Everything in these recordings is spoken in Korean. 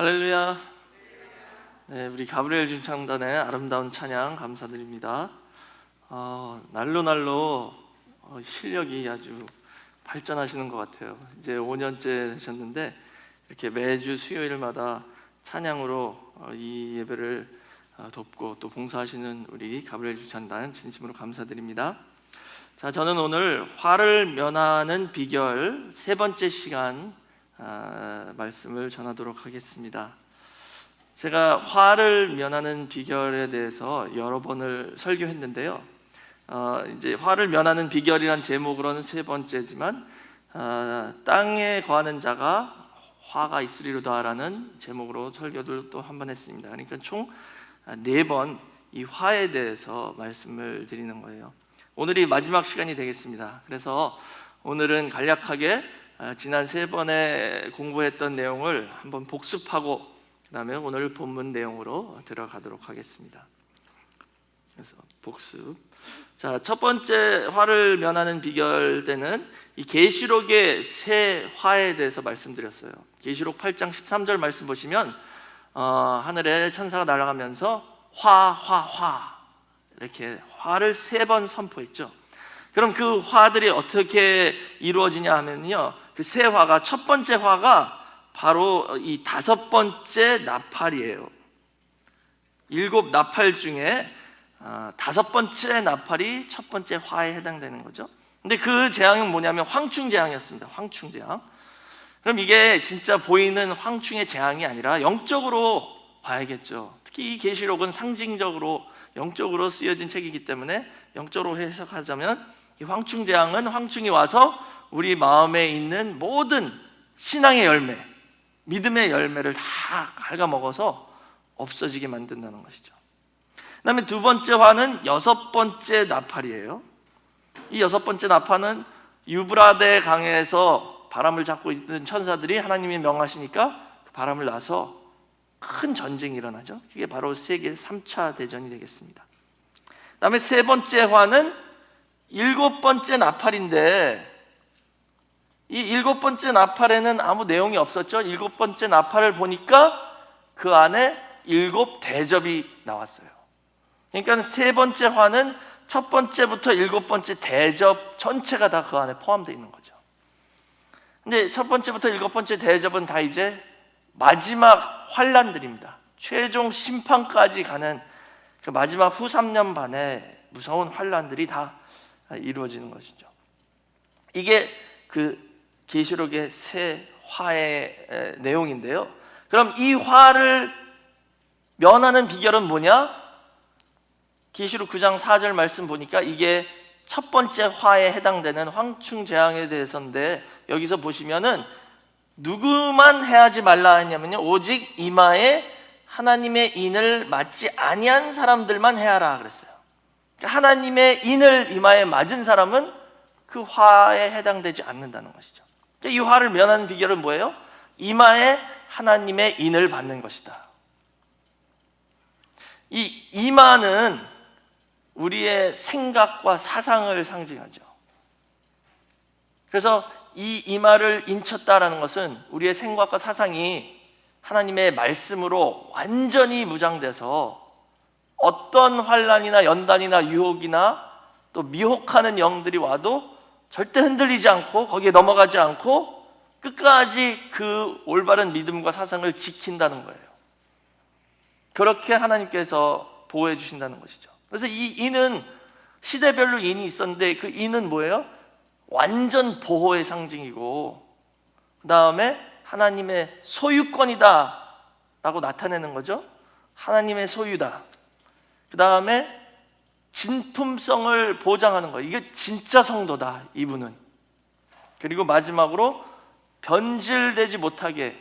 할렐루야. 네, 우리 가브리엘 중창단의 아름다운 찬양 감사드립니다. 날로 실력이 아주 발전하시는 것 같아요. 이제 5년째 되셨는데 이렇게 매주 수요일마다 찬양으로 이 예배를 돕고 또 봉사하시는 우리 가브리엘 중창단 진심으로 감사드립니다. 자, 저는 오늘 화를 면하는 비결 세 번째 시간 말씀을 전하도록 하겠습니다. 제가 화를 면하는 비결에 대해서 여러 번을 설교했는데요. 이제 화를 면하는 비결이란 제목으로는 세 번째지만 땅에 거하는 자가 화가 있으리로다라는 제목으로 설교를 또 한 번 했습니다. 그러니까 총 4번 이 화에 대해서 말씀을 드리는 거예요. 오늘이 마지막 시간이 되겠습니다. 그래서 오늘은 간략하게 지난 3번에 공부했던 내용을 한번 복습하고 그 다음에 오늘 본문 내용으로 들어가도록 하겠습니다. 그래서 복습. 자, 첫 번째 화를 면하는 비결 때는 이 계시록의 새 화에 대해서 말씀드렸어요. 계시록 8장 13절 말씀 보시면 하늘에 천사가 날아가면서 화 이렇게 화를 3번 선포했죠. 그럼 그 화들이 어떻게 이루어지냐 하면요, 그 세 화가, 첫 번째 화가 바로 이 5번째 나팔이에요. 7 나팔 중에 5번째 나팔이 첫 번째 화에 해당되는 거죠. 근데 그 재앙은 뭐냐면 황충 재앙이었습니다. 황충 재앙. 그럼 이게 진짜 보이는 황충의 재앙이 아니라 영적으로 봐야겠죠. 특히 이 계시록은 상징적으로 영적으로 쓰여진 책이기 때문에 영적으로 해석하자면 이 황충 재앙은 황충이 와서 우리 마음에 있는 모든 신앙의 열매, 믿음의 열매를 다 갉아먹어서 없어지게 만든다는 것이죠. 그 다음에 두 번째 화는 6번째 나팔이에요. 이 6번째 나팔은 유브라데 강에서 바람을 잡고 있던 천사들이 하나님이 명하시니까 그 바람을 놔서 큰 전쟁이 일어나죠. 그게 바로 세계 3차 대전이 되겠습니다. 그 다음에 세 번째 화는 7번째 나팔인데 이 7번째 나팔에는 아무 내용이 없었죠. 7번째 나팔을 보니까 그 안에 7 대접이 나왔어요. 그러니까 세 번째 화는 첫 번째부터 7번째 대접 전체가 다 그 안에 포함되어 있는 거죠. 근데 첫 번째부터 7번째 대접은 다 이제 마지막 환란들입니다. 최종 심판까지 가는 그 마지막 후 3년 반의 무서운 환란들이 다 이루어지는 것이죠. 이게 그 계시록의 새 화의 내용인데요. 그럼 이 화를 면하는 비결은 뭐냐? 계시록 9장 4절 말씀 보니까 이게 첫 번째 화에 해당되는 황충 재앙에 대해서인데, 여기서 보시면은 누구만 해하지 말라 했냐면요, 오직 이마에 하나님의 인을 맞지 아니한 사람들만 해하라 그랬어요. 그러니까 하나님의 인을 이마에 맞은 사람은 그 화에 해당되지 않는다는 것이죠. 이 화를 면하는 비결은 뭐예요? 이마에 하나님의 인을 받는 것이다. 이 이마는 우리의 생각과 사상을 상징하죠. 그래서 이 이마를 인쳤다라는 것은 우리의 생각과 사상이 하나님의 말씀으로 완전히 무장돼서 어떤 환난이나 연단이나 유혹이나 또 미혹하는 영들이 와도 절대 흔들리지 않고 거기에 넘어가지 않고 끝까지 그 올바른 믿음과 사상을 지킨다는 거예요. 그렇게 하나님께서 보호해 주신다는 것이죠. 그래서 이 인은 시대별로 인이 있었는데 그 인은 뭐예요? 완전 보호의 상징이고, 그 다음에 하나님의 소유권이다 라고 나타내는 거죠. 하나님의 소유다. 그 다음에 진품성을 보장하는 거예요. 이게 진짜 성도다, 이분은. 그리고 마지막으로 변질되지 못하게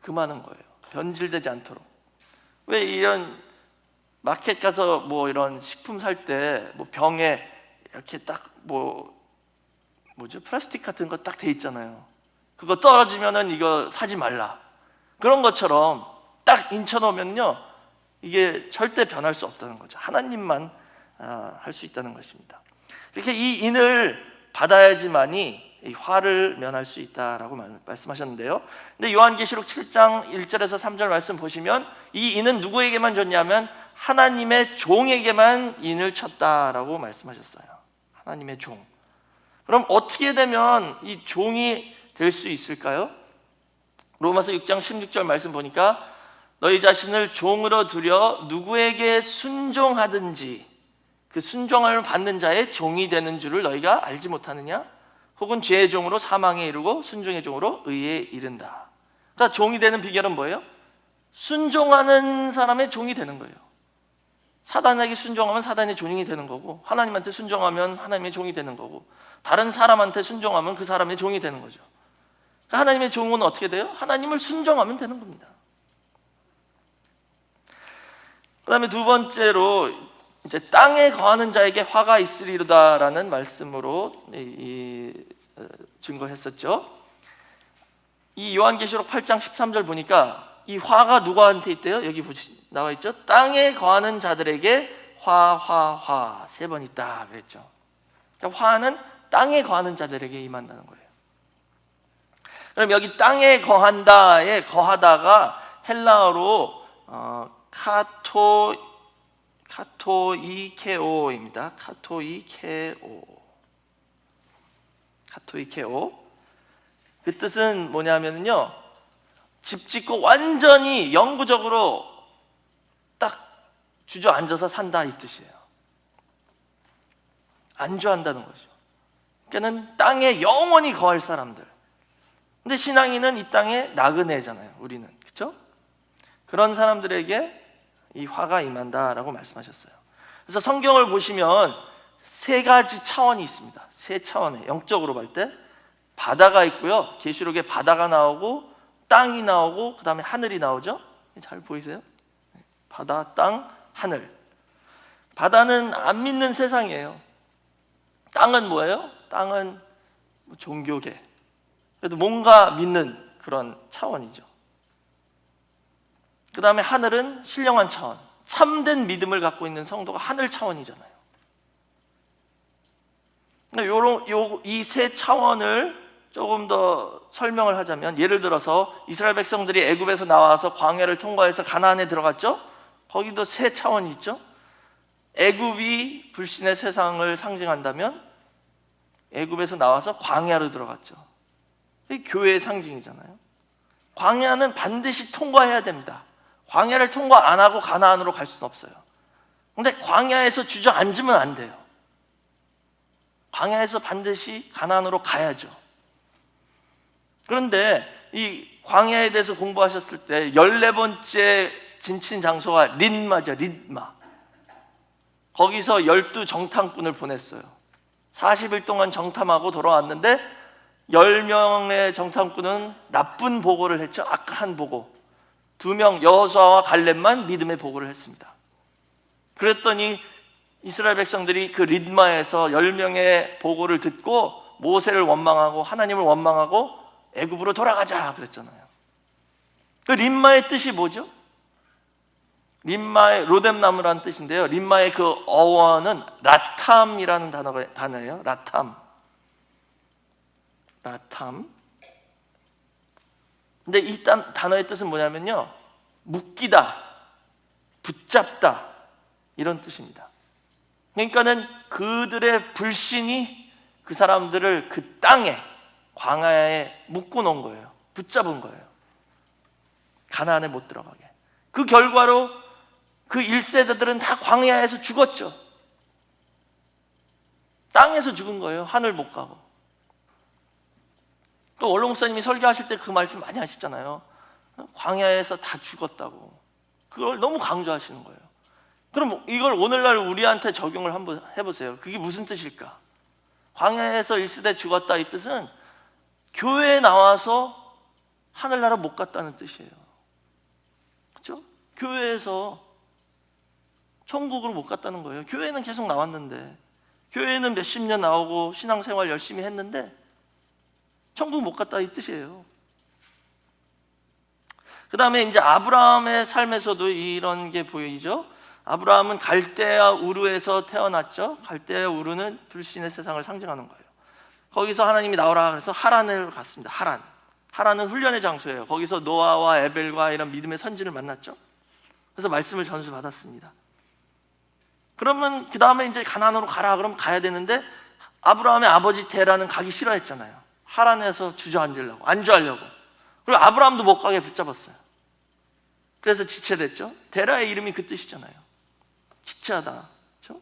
금하는 거예요. 변질되지 않도록. 왜 이런 마켓 가서 뭐 이런 식품 살 때 뭐 병에 이렇게 딱 뭐죠? 플라스틱 같은 거 딱 돼 있잖아요. 그거 떨어지면은 이거 사지 말라. 그런 것처럼 딱 인쳐놓으면요, 이게 절대 변할 수 없다는 거죠. 하나님만 할 수 있다는 것입니다. 이렇게 이 인을 받아야지만이 이 화를 면할 수 있다라고 말씀하셨는데요. 근데 요한계시록 7장 1절에서 3절 말씀 보시면 이 인은 누구에게만 줬냐면 하나님의 종에게만 인을 쳤다라고 말씀하셨어요. 하나님의 종. 그럼 어떻게 되면 이 종이 될 수 있을까요? 로마서 6장 16절 말씀 보니까 너희 자신을 종으로 두려 누구에게 순종하든지 그 순종함을 받는 자의 종이 되는 줄을 너희가 알지 못하느냐? 혹은 죄의 종으로 사망에 이르고 순종의 종으로 의에 이른다. 그러니까 종이 되는 비결은 뭐예요? 순종하는 사람의 종이 되는 거예요. 사단에게 순종하면 사단의 종이 되는 거고, 하나님한테 순종하면 하나님의 종이 되는 거고, 다른 사람한테 순종하면 그 사람의 종이 되는 거죠. 그러니까 하나님의 종은 어떻게 돼요? 하나님을 순종하면 되는 겁니다. 그 다음에 두 번째로 이제 땅에 거하는 자에게 화가 있으리로다라는 말씀으로 증거했었죠. 이 요한계시록 8장 13절 보니까 이 화가 누구한테 있대요? 여기 나와 있죠. 땅에 거하는 자들에게 화 세 번 있다 그랬죠. 그러니까 화는 땅에 거하는 자들에게 임한다는 거예요. 그럼 여기 땅에 거한다에 거하다가 헬라어로 카토이케오입니다. 카토이케오. 그 뜻은 뭐냐면요, 집 짓고 완전히 영구적으로 딱 주저앉아서 산다 이 뜻이에요. 안주한다는 거죠. 그러니까는 땅에 영원히 거할 사람들. 근데 신앙인은 이 땅에 나그네잖아요. 우리는, 그렇죠? 그런 사람들에게 이 화가 임한다라고 말씀하셨어요. 그래서 성경을 보시면 세 가지 차원이 있습니다. 세 차원에 영적으로 볼 때 바다가 있고요. 계시록에 바다가 나오고 땅이 나오고 그 다음에 하늘이 나오죠. 잘 보이세요? 바다, 땅, 하늘. 바다는 안 믿는 세상이에요. 땅은 뭐예요? 땅은 종교계. 그래도 뭔가 믿는 그런 차원이죠. 그 다음에 하늘은 신령한 차원, 참된 믿음을 갖고 있는 성도가 하늘 차원이잖아요. 이 세 차원을 조금 더 설명을 하자면, 예를 들어서 이스라엘 백성들이 애굽에서 나와서 광야를 통과해서 가나안에 들어갔죠. 거기도 세 차원이 있죠. 애굽이 불신의 세상을 상징한다면 애굽에서 나와서 광야로 들어갔죠. 이게 교회의 상징이잖아요. 광야는 반드시 통과해야 됩니다. 광야를 통과 안 하고 가나안으로 갈 수는 없어요. 근데 광야에서 주저앉으면 안 돼요. 광야에서 반드시 가나안으로 가야죠. 그런데 이 광야에 대해서 공부하셨을 때 14번째 진친 장소가 릿마죠. 릿마. 거기서 12정탐꾼을 보냈어요. 40일 동안 정탐하고 돌아왔는데 10명의 정탐꾼은 나쁜 보고를 했죠. 악한 보고. 2명 여호수아와 갈렙만 믿음의 보고를 했습니다. 그랬더니 이스라엘 백성들이 그 릿마에서 10명의 보고를 듣고 모세를 원망하고 하나님을 원망하고 애굽으로 돌아가자 그랬잖아요. 그 릿마의 뜻이 뭐죠? 릿마의 로뎀나무라는 뜻인데요. 릿마의 그 어원은 라탐이라는 단어예요. 라탐. 근데 이 단어의 뜻은 뭐냐면요, 묶이다, 붙잡다 이런 뜻입니다. 그러니까는 그들의 불신이 그 사람들을 그 땅에 광야에 묶어 놓은 거예요. 붙잡은 거예요. 가나안에 못 들어가게. 그 결과로 그 1세대들은 다 광야에서 죽었죠. 땅에서 죽은 거예요. 하늘 못 가고. 또 원로 목사님이 설교하실 때 그 말씀 많이 하시잖아요. 광야에서 다 죽었다고. 그걸 너무 강조하시는 거예요. 그럼 이걸 오늘날 우리한테 적용을 한번 해보세요. 그게 무슨 뜻일까? 광야에서 1세대 죽었다 이 뜻은 교회에 나와서 하늘나라 못 갔다는 뜻이에요. 그렇죠? 교회에서 천국으로 못 갔다는 거예요. 교회는 계속 나왔는데, 교회는 몇십 년 나오고 신앙생활 열심히 했는데 천국 못 갔다 이 뜻이에요. 그 다음에 이제 아브라함의 삶에서도 이런 게 보이죠. 아브라함은 갈대아 우르에서 태어났죠. 갈대아 우르는 불신의 세상을 상징하는 거예요. 거기서 하나님이 나오라 그래서 하란을 갔습니다. 하란은 훈련의 장소예요. 거기서 노아와 에벨과 이런 믿음의 선진을 만났죠. 그래서 말씀을 전수받았습니다. 그러면 그 다음에 이제 가나안으로 가라 그러면 가야 되는데 아브라함의 아버지 테라는 가기 싫어했잖아요. 하란에서 주저앉으려고, 안주하려고. 그리고 아브라함도 못 가게 붙잡았어요. 그래서 지체됐죠. 테라의 이름이 그 뜻이잖아요. 지체하다. 그렇죠?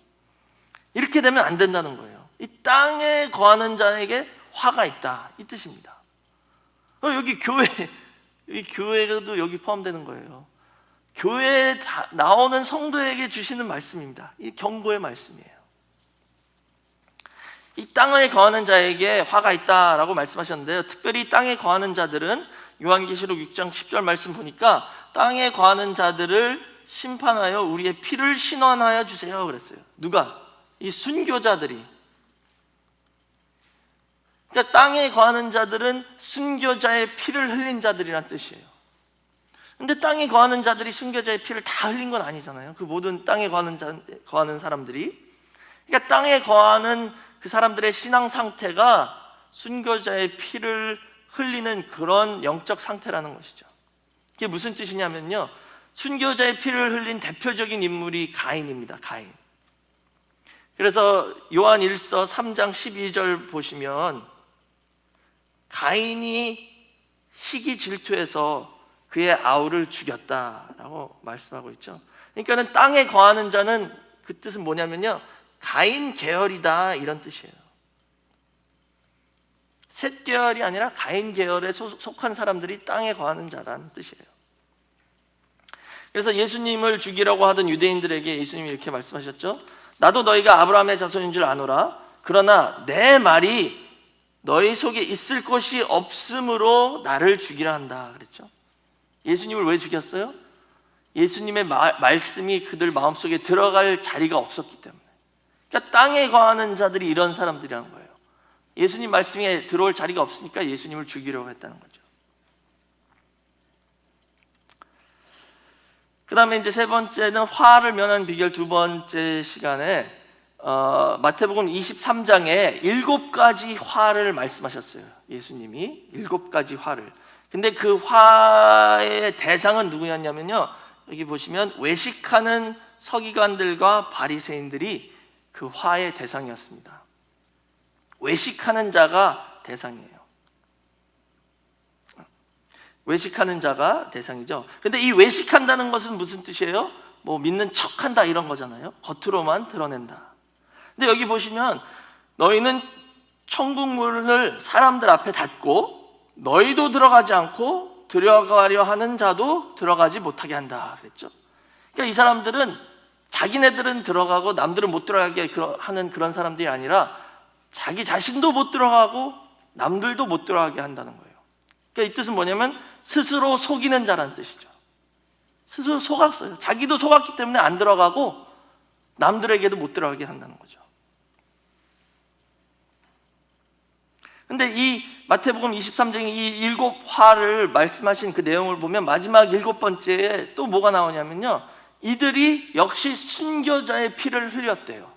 이렇게 되면 안 된다는 거예요. 이 땅에 거하는 자에게 화가 있다, 이 뜻입니다. 여기 교회도 여기 포함되는 거예요. 교회에 나오는 성도에게 주시는 말씀입니다. 이 경고의 말씀이에요. 이 땅에 거하는 자에게 화가 있다라고 말씀하셨는데요, 특별히 땅에 거하는 자들은 요한계시록 6장 10절 말씀 보니까 땅에 거하는 자들을 심판하여 우리의 피를 신원하여 주세요 그랬어요. 누가? 이 순교자들이. 그러니까 땅에 거하는 자들은 순교자의 피를 흘린 자들이란 뜻이에요. 근데 땅에 거하는 자들이 순교자의 피를 다 흘린 건 아니잖아요. 그 모든 땅에 거하는 사람들이. 그러니까 땅에 거하는 그 사람들의 신앙 상태가 순교자의 피를 흘리는 그런 영적 상태라는 것이죠. 그게 무슨 뜻이냐면요, 순교자의 피를 흘린 대표적인 인물이 가인입니다. 가인. 그래서 요한 1서 3장 12절 보시면 가인이 시기 질투해서 그의 아우를 죽였다라고 말씀하고 있죠. 그러니까는 땅에 거하는 자는 그 뜻은 뭐냐면요, 가인 계열이다 이런 뜻이에요. 셋 계열이 아니라 가인 계열에 속한 사람들이 땅에 거하는 자라는 뜻이에요. 그래서 예수님을 죽이라고 하던 유대인들에게 예수님이 이렇게 말씀하셨죠. 나도 너희가 아브라함의 자손인 줄 아노라. 그러나 내 말이 너희 속에 있을 것이 없으므로 나를 죽이라 한다 그랬죠. 예수님을 왜 죽였어요? 예수님의 말씀이 그들 마음속에 들어갈 자리가 없었기 때문에. 그러니까 땅에 거하는 자들이 이런 사람들이라는 거예요. 예수님 말씀에 들어올 자리가 없으니까 예수님을 죽이려고 했다는 거죠. 그 다음에 이제 세 번째는 화를 면한 비결. 두 번째 시간에 마태복음 23장에 7가지 화를 말씀하셨어요. 예수님이 7가지 화를. 근데 그 화의 대상은 누구였냐면요, 여기 보시면 외식하는 서기관들과 바리새인들이 그 화의 대상이었습니다. 외식하는 자가 대상이에요. 외식하는 자가 대상이죠. 근데 이 외식한다는 것은 무슨 뜻이에요? 뭐 믿는 척한다 이런 거잖아요. 겉으로만 드러낸다. 근데 여기 보시면 너희는 천국문을 사람들 앞에 닫고 너희도 들어가지 않고 들어가려 하는 자도 들어가지 못하게 한다 그랬죠. 그러니까 이 사람들은 자기네들은 들어가고 남들은 못 들어가게 하는 그런 사람들이 아니라 자기 자신도 못 들어가고 남들도 못 들어가게 한다는 거예요. 그러니까 이 뜻은 뭐냐면 스스로 속이는 자라는 뜻이죠. 스스로 속았어요. 자기도 속았기 때문에 안 들어가고 남들에게도 못 들어가게 한다는 거죠. 근데 이 마태복음 23장의 이 7화를 말씀하신 그 내용을 보면 마지막 7번째에 또 뭐가 나오냐면요, 이들이 역시 순교자의 피를 흘렸대요.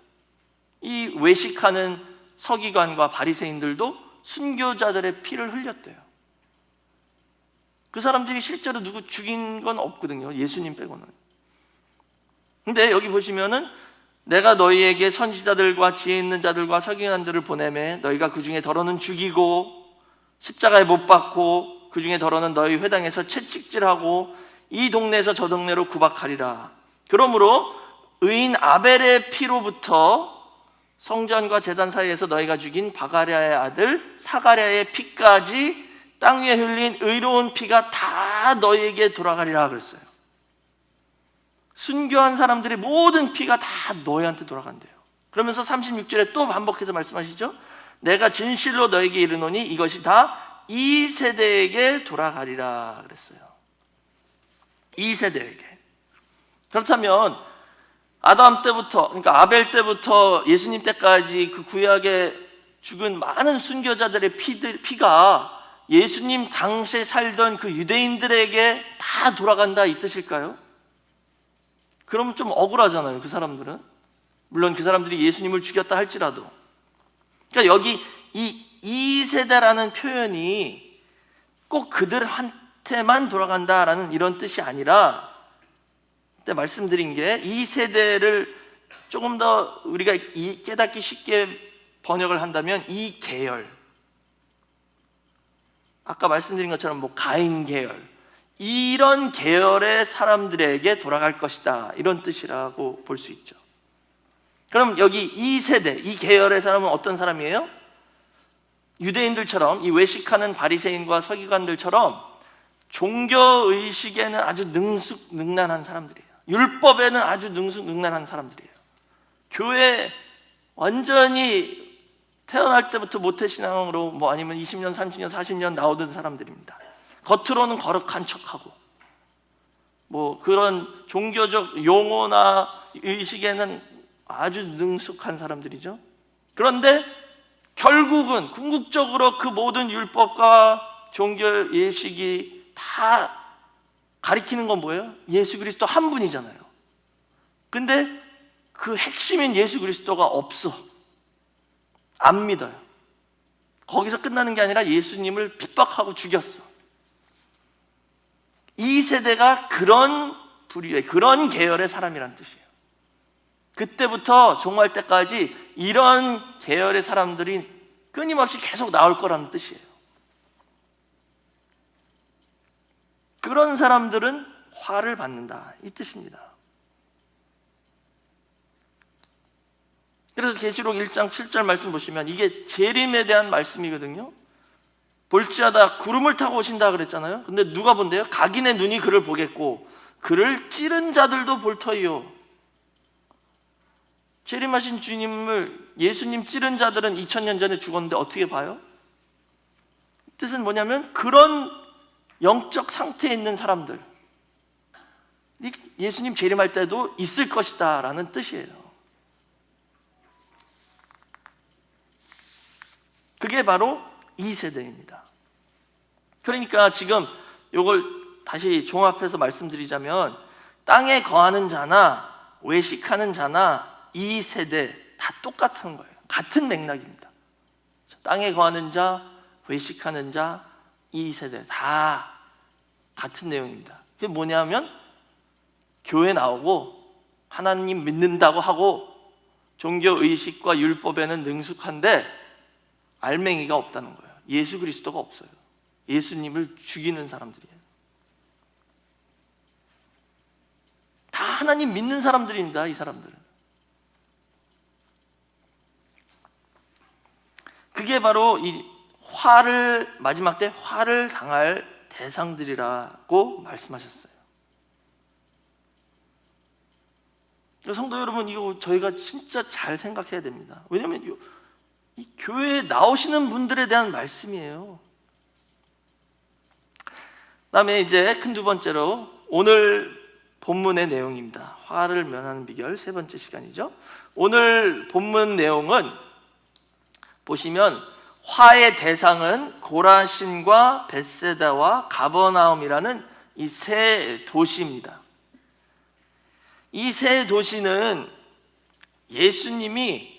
이 외식하는 서기관과 바리새인들도 순교자들의 피를 흘렸대요. 그 사람들이 실제로 누구 죽인 건 없거든요, 예수님 빼고는. 근데 여기 보시면은 내가 너희에게 선지자들과 지혜 있는 자들과 서기관들을 보내매 너희가 그 중에 더러는 죽이고 십자가에 못 박고 그 중에 더러는 너희 회당에서 채찍질하고 이 동네에서 저 동네로 구박하리라. 그러므로 의인 아벨의 피로부터 성전과 제단 사이에서 너희가 죽인 바가랴의 아들 사가랴의 피까지 땅 위에 흘린 의로운 피가 다 너희에게 돌아가리라 그랬어요. 순교한 사람들의 모든 피가 다 너희한테 돌아간대요. 그러면서 36절에 또 반복해서 말씀하시죠. 내가 진실로 너에게 이르노니 이것이 다 이 세대에게 돌아가리라 그랬어요. 이 세대에게. 그렇다면 아담 때부터, 그러니까 아벨 때부터 예수님 때까지 그 구약에 죽은 많은 순교자들의 피가 예수님 당시에 살던 그 유대인들에게 다 돌아간다 이 뜻일까요? 그러면 좀 억울하잖아요, 그 사람들은. 물론 그 사람들이 예수님을 죽였다 할지라도. 그러니까 여기 이 이 세대라는 표현이 꼭 그들한테만 돌아간다라는 이런 뜻이 아니라, 그때 말씀드린 게 이 세대를 조금 더 우리가 깨닫기 쉽게 번역을 한다면 이 계열, 아까 말씀드린 것처럼 뭐 가인 계열, 이런 계열의 사람들에게 돌아갈 것이다, 이런 뜻이라고 볼 수 있죠. 그럼 여기 이 세대, 이 계열의 사람은 어떤 사람이에요? 유대인들처럼, 이 외식하는 바리새인과 서기관들처럼 종교의식에는 아주 능숙능란한 사람들이에요. 율법에는 아주 능숙능란한 사람들이에요. 교회 완전히 태어날 때부터 모태신앙으로 뭐 아니면 20년, 30년, 40년 나오던 사람들입니다. 겉으로는 거룩한 척하고 뭐 그런 종교적 용어나 의식에는 아주 능숙한 사람들이죠. 그런데 결국은 궁극적으로 그 모든 율법과 종교 예식이 다 가리키는 건 뭐예요? 예수 그리스도 한 분이잖아요. 근데 그 핵심인 예수 그리스도가 없어. 안 믿어요. 거기서 끝나는 게 아니라 예수님을 핍박하고 죽였어. 이 세대가 그런 부류의, 그런 계열의 사람이란 뜻이에요. 그때부터 종말 때까지 이런 계열의 사람들이 끊임없이 계속 나올 거라는 뜻이에요. 그런 사람들은 화를 받는다, 이 뜻입니다. 그래서 계시록 1장 7절 말씀 보시면 이게 재림에 대한 말씀이거든요. 볼지어다 구름을 타고 오신다 그랬잖아요. 근데 누가 본대요? 각인의 눈이 그를 보겠고 그를 찌른 자들도 볼 터이요. 재림하신 주님을, 예수님 찌른 자들은 2000년 전에 죽었는데 어떻게 봐요? 뜻은 뭐냐면 그런 영적 상태에 있는 사람들, 예수님 재림할 때도 있을 것이다 라는 뜻이에요. 그게 바로 이 세대입니다. 그러니까 지금 이걸 다시 종합해서 말씀드리자면 땅에 거하는 자나 외식하는 자나 이 세대 다 똑같은 거예요. 같은 맥락입니다. 땅에 거하는 자, 외식하는 자, 이 세대 다 같은 내용입니다. 그게 뭐냐면 교회 나오고 하나님 믿는다고 하고 종교의식과 율법에는 능숙한데 알맹이가 없다는 거예요. 예수 그리스도가 없어요. 예수님을 죽이는 사람들이에요. 다 하나님 믿는 사람들입니다. 이 사람들은. 그게 바로 이 화를, 마지막 때 화를 당할 대상들이라고 말씀하셨어요. 성도 여러분, 이거 저희가 진짜 잘 생각해야 됩니다. 왜냐하면 이 교회에 나오시는 분들에 대한 말씀이에요. 그다음에 이제 큰 두 번째로 오늘 본문의 내용입니다. 화를 면하는 비결, 세 번째 시간이죠. 오늘 본문 내용은 보시면 화의 대상은 고라신과 벳세다와 가버나움이라는 이 세 도시입니다. 이 세 도시는 예수님이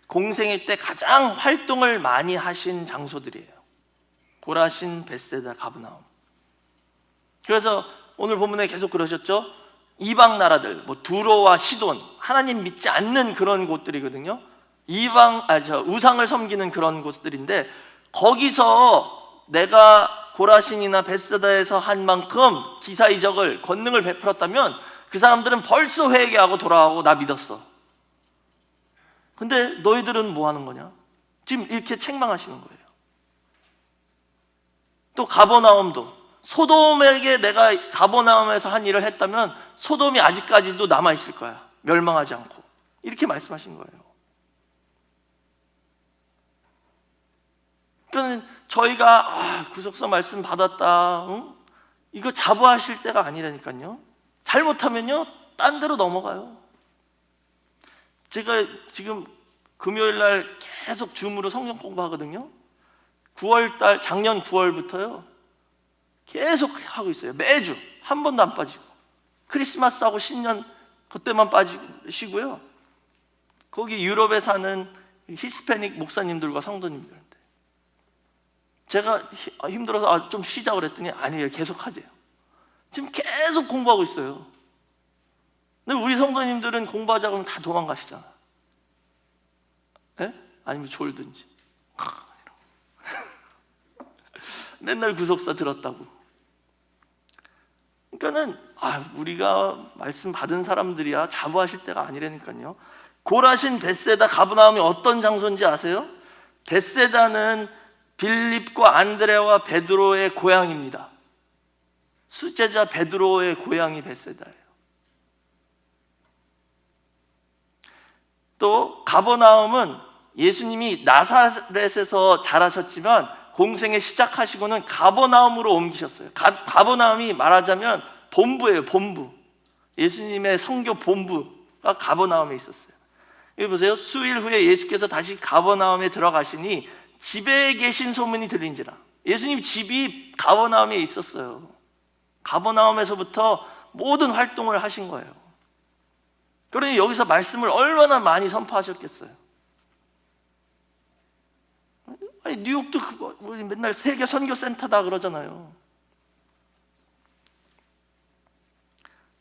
공생애 때 가장 활동을 많이 하신 장소들이에요. 고라신, 벳세다, 가버나움. 그래서 오늘 본문에 계속 그러셨죠. 이방 나라들, 뭐 두로와 시돈, 하나님 믿지 않는 그런 곳들이거든요. 우상을 섬기는 그런 곳들인데 거기서 내가 고라신이나 벳세다에서 한 만큼 기사이적을, 권능을 베풀었다면 그 사람들은 벌써 회개하고 돌아가고 나 믿었어. 근데 너희들은 뭐 하는 거냐? 지금 이렇게 책망하시는 거예요. 또 가버나움도, 소돔에게 내가 가버나움에서 한 일을 했다면 소돔이 아직까지도 남아있을 거야. 멸망하지 않고. 이렇게 말씀하신 거예요. 그러니까 저희가 구속사 말씀 받았다, 응? 이거 자부하실 때가 아니라니까요. 잘못하면요 딴 데로 넘어가요. 제가 지금 금요일날 계속 줌으로 성경 공부하거든요. 9월달, 작년 9월부터요 계속 하고 있어요. 매주 한 번도 안 빠지고. 크리스마스하고 신년 그때만 빠지시고요. 거기 유럽에 사는 히스패닉 목사님들과 성도님들, 제가 힘들어서 좀 쉬자 그랬더니 아니에요, 계속 하재요. 지금 계속 공부하고 있어요. 근데 우리 성도님들은 공부하자고 하면 다 도망가시잖아. 예? 아니면 졸든지. 맨날 구속사 들었다고. 그러니까는 우리가 말씀 받은 사람들이야 자부하실 때가 아니라니까요. 고라신, 벳세다, 가브나움이 어떤 장소인지 아세요? 벳세다는 빌립과 안드레와 베드로의 고향입니다. 수제자 베드로의 고향이 벳세다예요. 또 가버나움은 예수님이 나사렛에서 자라셨지만 공생에 시작하시고는 가버나움으로 옮기셨어요. 가버나움이 말하자면 본부예요, 본부. 예수님의 선교 본부가 가버나움에 있었어요. 여기 보세요. 수일 후에 예수께서 다시 가버나움에 들어가시니 집에 계신 소문이 들린지라. 예수님 집이 가버나움에 있었어요. 가버나움에서부터 모든 활동을 하신 거예요. 그러니 여기서 말씀을 얼마나 많이 선포하셨겠어요. 아니, 뉴욕도 우리 맨날 세계 선교센터다 그러잖아요.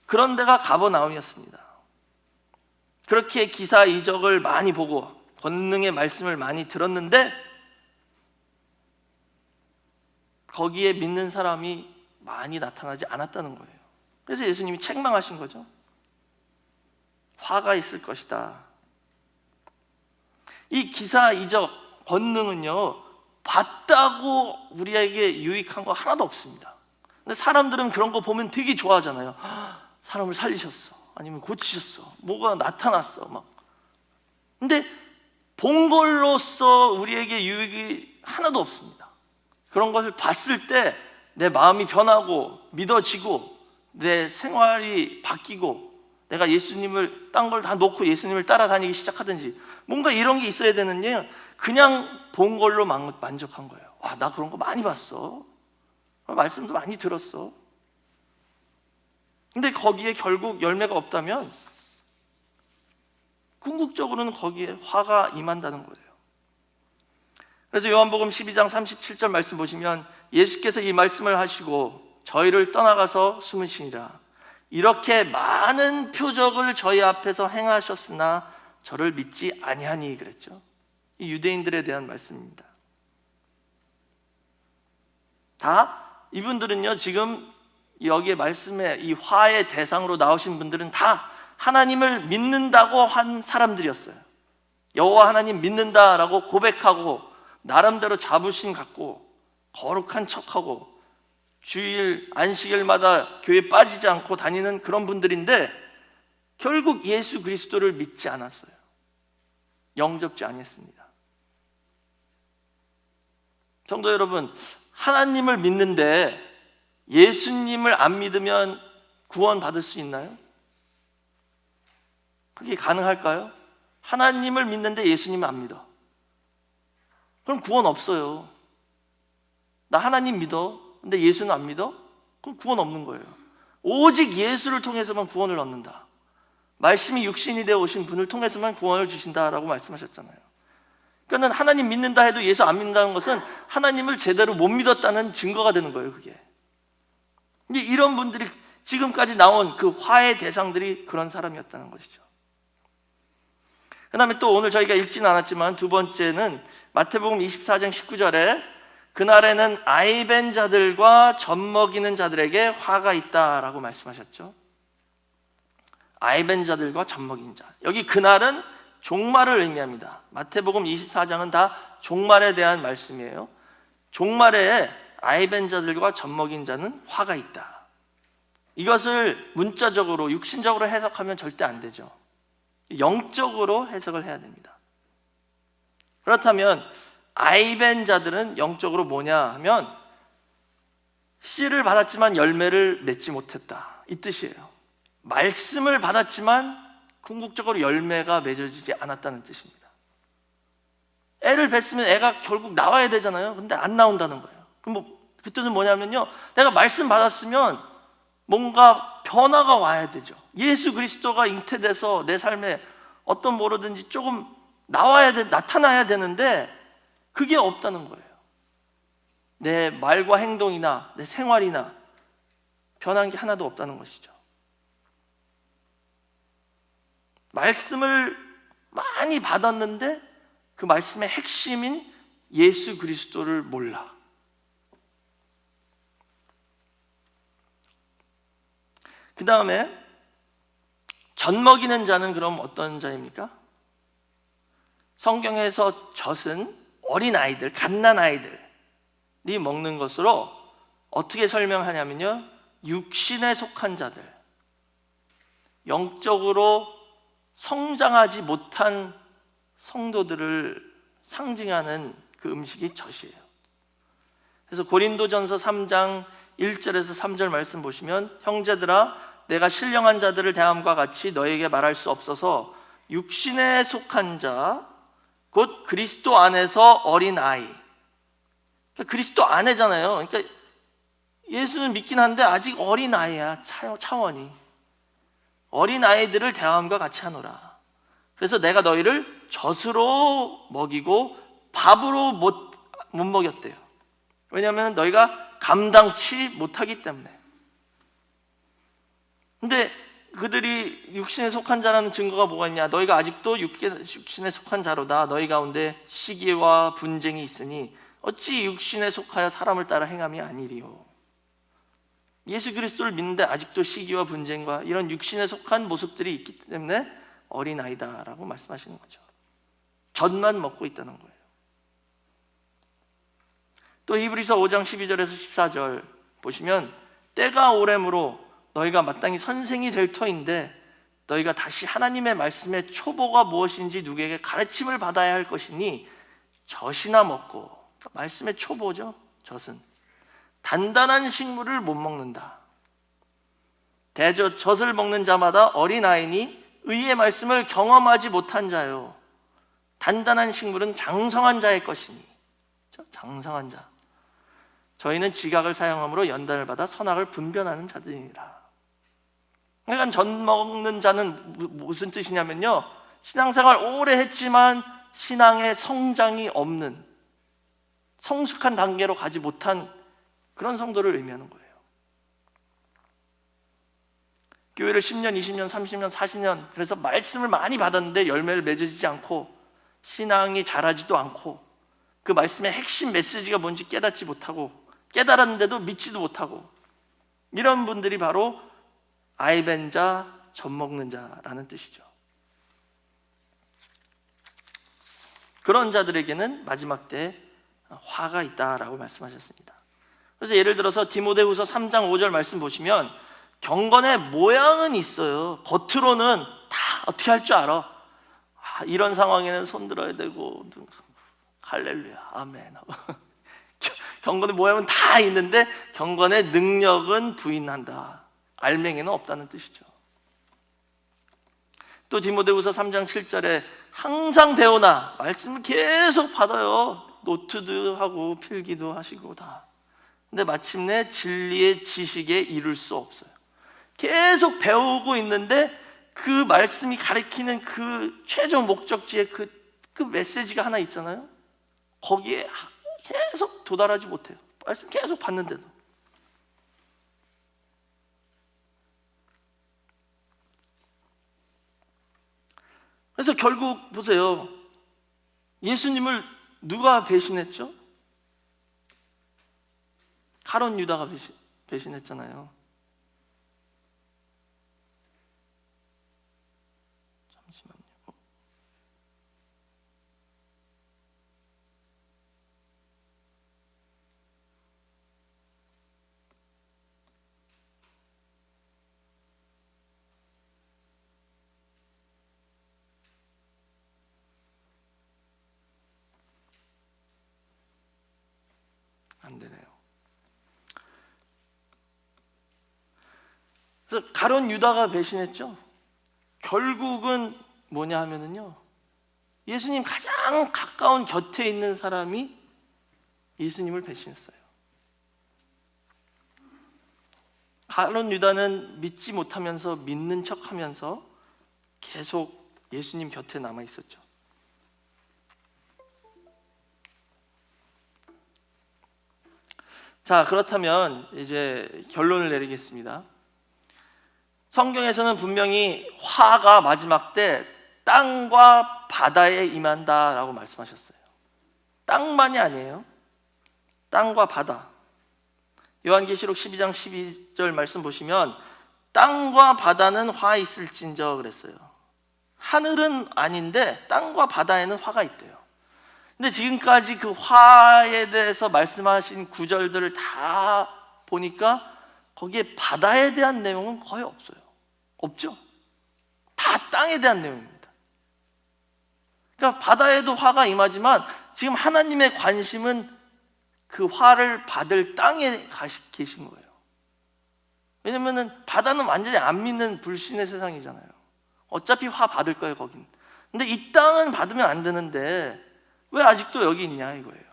그런 데가 가버나움이었습니다. 그렇게 기사 이적을 많이 보고 권능의 말씀을 많이 들었는데 거기에 믿는 사람이 많이 나타나지 않았다는 거예요. 그래서 예수님이 책망하신 거죠. 화가 있을 것이다. 이 기사 이적 권능은요, 봤다고 우리에게 유익한 거 하나도 없습니다. 근데 사람들은 그런 거 보면 되게 좋아하잖아요. 사람을 살리셨어, 아니면 고치셨어, 뭐가 나타났어 막. 근데 본 걸로써 우리에게 유익이 하나도 없습니다. 그런 것을 봤을 때 내 마음이 변하고 믿어지고 내 생활이 바뀌고 내가 예수님을 딴 걸 다 놓고 예수님을 따라다니기 시작하든지 뭔가 이런 게 있어야 되는데 그냥 본 걸로 만족한 거예요. 와, 나 그런 거 많이 봤어, 말씀도 많이 들었어. 근데 거기에 결국 열매가 없다면 궁극적으로는 거기에 화가 임한다는 거예요. 그래서 요한복음 12장 37절 말씀 보시면 예수께서 이 말씀을 하시고 저희를 떠나가서 숨으시니라. 이렇게 많은 표적을 저희 앞에서 행하셨으나 저를 믿지 아니하니 그랬죠. 이 유대인들에 대한 말씀입니다. 다 이분들은요, 지금 여기에 말씀에 이 화의 대상으로 나오신 분들은 다 하나님을 믿는다고 한 사람들이었어요. 여호와 하나님 믿는다라고 고백하고 나름대로 자부심 갖고 거룩한 척하고 주일 안식일마다 교회 빠지지 않고 다니는 그런 분들인데 결국 예수 그리스도를 믿지 않았어요. 영접지 않았습니다. 성도 여러분, 하나님을 믿는데 예수님을 안 믿으면 구원 받을 수 있나요? 그게 가능할까요? 하나님을 믿는데 예수님을 안 믿어. 그럼 구원 없어요. 나 하나님 믿어. 근데 예수는 안 믿어? 그럼 구원 없는 거예요. 오직 예수를 통해서만 구원을 얻는다. 말씀이 육신이 되어 오신 분을 통해서만 구원을 주신다라고 말씀하셨잖아요. 그러니까 하나님 믿는다 해도 예수 안 믿는다는 것은 하나님을 제대로 못 믿었다는 증거가 되는 거예요, 그게. 이제 이런 분들이 지금까지 나온 그 화의 대상들이 그런 사람이었다는 것이죠. 그 다음에 또 오늘 저희가 읽지는 않았지만 두 번째는 마태복음 24장 19절에 그날에는 아이벤 자들과 젖먹이는 자들에게 화가 있다라고 말씀하셨죠. 아이벤 자들과 젖먹이는 자, 여기 그날은 종말을 의미합니다. 마태복음 24장은 다 종말에 대한 말씀이에요. 종말에 아이벤 자들과 젖먹인 자는 화가 있다. 이것을 문자적으로 육신적으로 해석하면 절대 안 되죠. 영적으로 해석을 해야 됩니다. 그렇다면 아이벤 자들은 영적으로 뭐냐 하면 씨를 받았지만 열매를 맺지 못했다, 이 뜻이에요. 말씀을 받았지만 궁극적으로 열매가 맺어지지 않았다는 뜻입니다. 애를 뱄으면 애가 결국 나와야 되잖아요. 근데 안 나온다는 거예요. 그럼 그 뜻은 뭐냐면요, 내가 말씀 받았으면 뭔가 변화가 와야 되죠. 예수 그리스도가 잉태돼서 내 삶에 어떤 뭐로든지 조금 나타나야 되는데 그게 없다는 거예요. 내 말과 행동이나 내 생활이나 변한 게 하나도 없다는 것이죠. 말씀을 많이 받았는데 그 말씀의 핵심인 예수 그리스도를 몰라. 그 다음에 젖 먹이는 자는 그럼 어떤 자입니까? 성경에서 젖은 어린아이들, 갓난아이들이 먹는 것으로 어떻게 설명하냐면요, 육신에 속한 자들, 영적으로 성장하지 못한 성도들을 상징하는 그 음식이 젖이에요. 그래서 고린도전서 3장 1절에서 3절 말씀 보시면, 형제들아 내가 신령한 자들을 대함과 같이 너에게 말할 수 없어서 육신에 속한 자 곧 그리스도 안에서 어린 아이, 그러니까 그리스도 안에잖아요. 그러니까 예수는 믿긴 한데 아직 어린 아이야. 차원이 어린 아이들을 대함과 같이 하노라. 그래서 내가 너희를 젖으로 먹이고 밥으로 못 먹였대요. 왜냐하면 너희가 감당치 못하기 때문에. 근데 그들이 육신에 속한 자라는 증거가 뭐가 있냐? 너희가 아직도 육신에 속한 자로다. 너희 가운데 시기와 분쟁이 있으니 어찌 육신에 속하여 사람을 따라 행함이 아니리요. 예수 그리스도를 믿는데 아직도 시기와 분쟁과 이런 육신에 속한 모습들이 있기 때문에 어린아이다라고 말씀하시는 거죠. 젖만 먹고 있다는 거예요. 또 히브리서 5장 12절에서 14절 보시면, 때가 오래므로 너희가 마땅히 선생이 될 터인데 너희가 다시 하나님의 말씀의 초보가 무엇인지 누구에게 가르침을 받아야 할 것이니 젖이나 먹고, 그러니까 말씀의 초보죠. 젖은 단단한 식물을 못 먹는다. 젖을 먹는 자마다 어린아이니 의의 말씀을 경험하지 못한 자요, 단단한 식물은 장성한 자의 것이니. 장성한 자, 저희는 지각을 사용함으로 연단을 받아 선악을 분별하는 자들이니라. 그러니까 젖 먹는 자는 무슨 뜻이냐면요, 신앙생활 오래 했지만 신앙의 성장이 없는, 성숙한 단계로 가지 못한 그런 성도를 의미하는 거예요. 교회를 10년, 20년, 30년, 40년 그래서 말씀을 많이 받았는데 열매를 맺어지지 않고 신앙이 자라지도 않고 그 말씀의 핵심 메시지가 뭔지 깨닫지 못하고, 깨달았는데도 믿지도 못하고, 이런 분들이 바로 아이벤 자, 젖 먹는 자라는 뜻이죠. 그런 자들에게는 마지막 때 화가 있다라고 말씀하셨습니다. 그래서 예를 들어서 디모데후서 3장 5절 말씀 보시면, 경건의 모양은 있어요. 겉으로는 다 어떻게 할 줄 알아. 이런 상황에는 손 들어야 되고, 할렐루야, 아멘. 경건의 모양은 다 있는데 경건의 능력은 부인한다. 알맹이는 없다는 뜻이죠. 또 디모데후서 3장 7절에 항상 배우나, 말씀을 계속 받아요. 노트도 하고 필기도 하시고 다. 근데 마침내 진리의 지식에 이를 수 없어요. 계속 배우고 있는데 그 말씀이 가리키는 그 최종 목적지에 그 메시지가 하나 있잖아요. 거기에 계속 도달하지 못해요. 말씀 계속 받는데도. 그래서 결국 보세요. 예수님을 누가 배신했죠? 가룟 유다가 배신했잖아요. 잠시만요. 안 되네요. 그래서 가룟 유다가 배신했죠. 결국은 뭐냐 하면은요, 예수님 가장 가까운 곁에 있는 사람이 예수님을 배신했어요. 가룟 유다는 믿지 못하면서 믿는 척하면서 계속 예수님 곁에 남아 있었죠. 자, 그렇다면 이제 결론을 내리겠습니다. 성경에서는 분명히 화가 마지막 때 땅과 바다에 임한다라고 말씀하셨어요. 땅만이 아니에요. 땅과 바다. 요한계시록 12장 12절 말씀 보시면 땅과 바다는 화 있을진저 그랬어요. 하늘은 아닌데 땅과 바다에는 화가 있대요. 근데 지금까지 그 화에 대해서 말씀하신 구절들을 다 보니까 거기에 바다에 대한 내용은 거의 없어요. 없죠? 다 땅에 대한 내용입니다. 그러니까 바다에도 화가 임하지만 지금 하나님의 관심은 그 화를 받을 땅에 계신 거예요. 왜냐면은 바다는 완전히 안 믿는 불신의 세상이잖아요. 어차피 화 받을 거예요, 거긴. 근데 이 땅은 받으면 안 되는데 왜 아직도 여기 있냐 이거예요.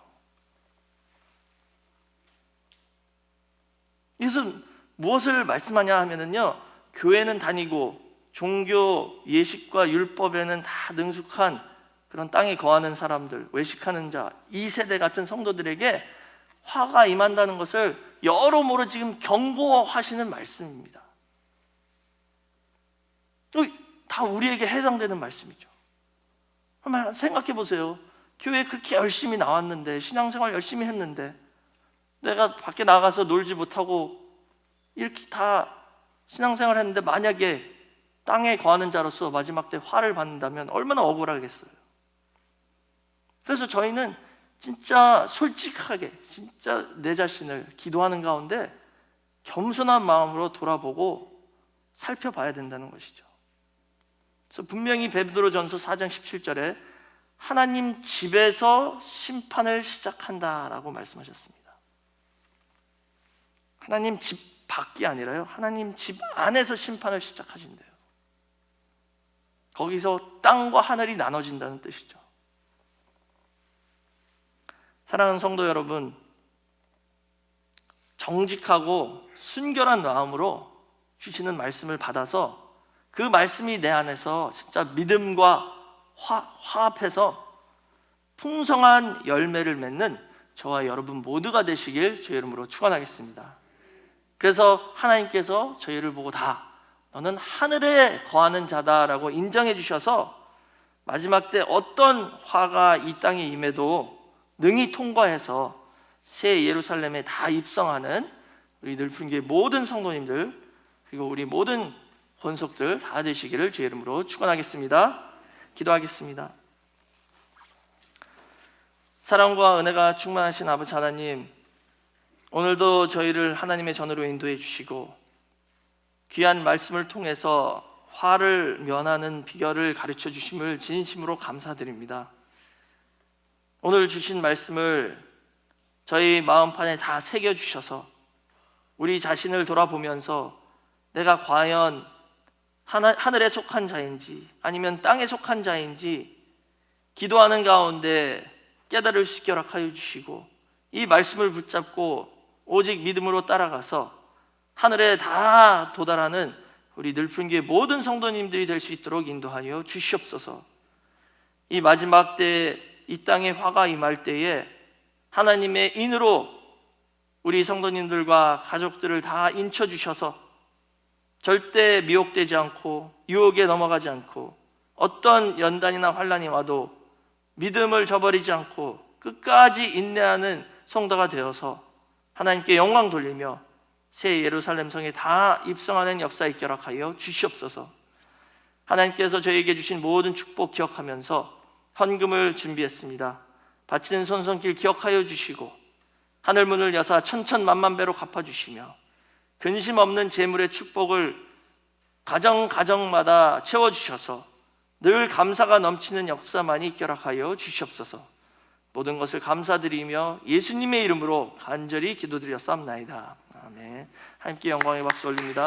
이것은 무엇을 말씀하냐 하면은요, 교회는 다니고 종교 예식과 율법에는 다 능숙한 그런 땅에 거하는 사람들, 외식하는 자, 이 세대 같은 성도들에게 화가 임한다는 것을 여러모로 지금 경고하시는 말씀입니다. 다 우리에게 해당되는 말씀이죠. 한번 생각해 보세요. 교회에 그렇게 열심히 나왔는데, 신앙생활 열심히 했는데, 내가 밖에 나가서 놀지 못하고 이렇게 다 신앙생활 했는데 만약에 땅에 거하는 자로서 마지막 때 화를 받는다면 얼마나 억울하겠어요. 그래서 저희는 진짜 솔직하게 진짜 내 자신을 기도하는 가운데 겸손한 마음으로 돌아보고 살펴봐야 된다는 것이죠. 그래서 분명히 베드로전서 4장 17절에 하나님 집에서 심판을 시작한다라고 말씀하셨습니다. 하나님 집 밖이 아니라요, 하나님 집 안에서 심판을 시작하신대요. 거기서 땅과 하늘이 나눠진다는 뜻이죠. 사랑하는 성도 여러분, 정직하고 순결한 마음으로 주시는 말씀을 받아서 그 말씀이 내 안에서 진짜 믿음과 화합해서 풍성한 열매를 맺는 저와 여러분 모두가 되시길 주의 이름으로 축원하겠습니다. 그래서 하나님께서 저희를 보고 다 너는 하늘에 거하는 자다라고 인정해 주셔서 마지막 때 어떤 화가 이 땅에 임해도 능히 통과해서 새 예루살렘에 다 입성하는 우리 늘품교회 모든 성도님들, 그리고 우리 모든 권속들 다 되시기를 주의 이름으로 축원하겠습니다. 기도하겠습니다. 사랑과 은혜가 충만하신 아버지 하나님, 오늘도 저희를 하나님의 전으로 인도해 주시고 귀한 말씀을 통해서 화를 면하는 비결을 가르쳐 주심을 진심으로 감사드립니다. 오늘 주신 말씀을 저희 마음판에 다 새겨주셔서 우리 자신을 돌아보면서 내가 과연 하늘에 속한 자인지 아니면 땅에 속한 자인지 기도하는 가운데 깨달을 수 있게 허락하여 주시고, 이 말씀을 붙잡고 오직 믿음으로 따라가서 하늘에 다 도달하는 우리 늘품교회 모든 성도님들이 될 수 있도록 인도하여 주시옵소서. 이 마지막 때 이 땅에 화가 임할 때에 하나님의 인으로 우리 성도님들과 가족들을 다 인쳐주셔서 절대 미혹되지 않고 유혹에 넘어가지 않고 어떤 연단이나 환난이 와도 믿음을 저버리지 않고 끝까지 인내하는 성도가 되어서 하나님께 영광 돌리며 새 예루살렘 성에 다 입성하는 역사 있게 허락하여 주시옵소서. 하나님께서 저희에게 주신 모든 축복 기억하면서 헌금을 준비했습니다. 바치는 손손길 기억하여 주시고 하늘문을 여사 천천만만배로 갚아주시며 근심 없는 재물의 축복을 가정마다 채워주셔서 늘 감사가 넘치는 역사만이 있게 허락하여 주시옵소서. 모든 것을 감사드리며 예수님의 이름으로 간절히 기도드렸사옵나이다. 아멘. 함께 영광의 박수 올립니다.